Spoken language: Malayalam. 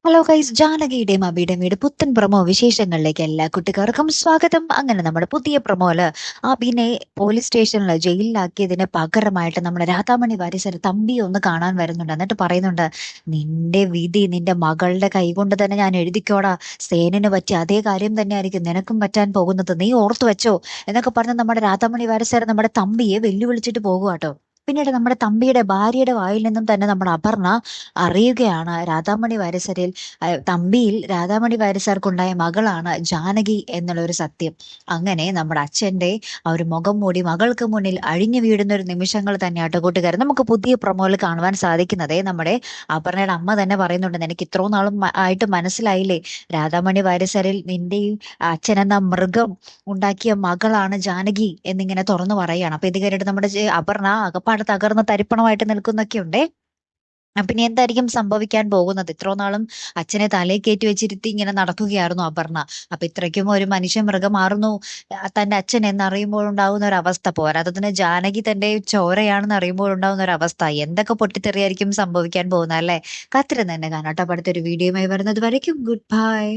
ഹലോ ഗൈസ്, ജാനകിയുടെയും അബിയുടെയും വീട് പുത്തൻ പ്രൊമോ വിശേഷങ്ങളിലേക്ക് എല്ലാ കുട്ടികൾക്കും സ്വാഗതം. അങ്ങനെ നമ്മുടെ പുതിയ പ്രൊമോയില് അബിനെ പോലീസ് സ്റ്റേഷനിൽ ജയിലിലാക്കിയതിന് പകരമായിട്ട് നമ്മുടെ രാധാമണി വാര്യർ തമ്പിയെ ഒന്ന് കാണാൻ വരുന്നുണ്ട്. എന്നിട്ട് പറയുന്നുണ്ട്, നിന്റെ വിധി നിന്റെ മകളുടെ കൈകൊണ്ട് തന്നെ ഞാൻ എഴുതിക്കോടാ. സേനന് പറ്റിയ അതേ കാര്യം തന്നെ ആയിരിക്കും നിനക്കും പറ്റാൻ പോകുന്നത്, നീ ഓർത്തു വെച്ചോ എന്നൊക്കെ പറഞ്ഞ് നമ്മുടെ രാധാമണി വാര്യർ നമ്മുടെ തമ്പിയെ വെല്ലുവിളിച്ചിട്ട് പോകുവാട്ടോ. പിന്നീട് നമ്മുടെ തമ്പിയുടെ ഭാര്യയുടെ വായിൽ നിന്നും തന്നെ നമ്മുടെ അപർണ അറിയുകയാണ്, രാധാമണി വാര്യരിൽ തമ്പിയിൽ രാധാമണി വാര്യസാർക്കുണ്ടായ മകളാണ് ജാനകി എന്നുള്ള ഒരു സത്യം. അങ്ങനെ നമ്മുടെ അച്ഛന്റെ ആ ഒരു മുഖം മൂടി മകൾക്ക് മുന്നിൽ അഴിഞ്ഞു വീഴുന്ന ഒരു നിമിഷങ്ങൾ തന്നെയാട്ടോ കൂട്ടുകാർ നമുക്ക് പുതിയ പ്രൊമോയിൽ കാണുവാൻ സാധിക്കുന്നത്. നമ്മുടെ അപർണയുടെ അമ്മ തന്നെ പറയുന്നുണ്ട്, എനിക്ക് ഇത്രയും നാളും ആയിട്ട് മനസ്സിലായില്ലേ, രാധാമണി വാര്യസാരിൽ നിന്റെ ഈ അച്ഛൻ എന്ന മൃഗം ഉണ്ടാക്കിയ മകളാണ് ജാനകി എന്നിങ്ങനെ തുറന്നു പറയുകയാണ്. അപ്പൊ ഇത് കേട്ടിട്ട് നമ്മുടെ അപർണ അകപ്പാട് തകർന്ന് തരിപ്പണമായിട്ട് നിൽക്കുന്നൊക്കെ ഉണ്ടേ. പിന്നെ എന്തായിരിക്കും സംഭവിക്കാൻ പോകുന്നത്? ഇത്രോ നാളും അച്ഛനെ തലയിൽ കയറ്റി വെച്ചിരുത്തി ഇങ്ങനെ നടക്കുകയായിരുന്നു അപർണ. അപ്പൊ ഇത്രയ്ക്കും ഒരു മനുഷ്യ മൃഗം മാറുന്നു തന്റെ അച്ഛൻ എന്നറിയുമ്പോൾ ഉണ്ടാകുന്ന ഒരു അവസ്ഥ, പോരാത്തതിന് ജാനകി തന്റെ ചോരയാണെന്ന് അറിയുമ്പോൾ ഉണ്ടാകുന്ന ഒരു അവസ്ഥ, എന്തൊക്കെ പൊട്ടിത്തെറിയായിരിക്കും സംഭവിക്കാൻ പോകുന്നത് അല്ലെ? കാത്തിരുന്ന് തന്നെ കാണാട്ടോ. അടുത്തൊരു വീഡിയോയുമായി വരുന്നത് വരയ്ക്കും ഗുഡ് ബൈ.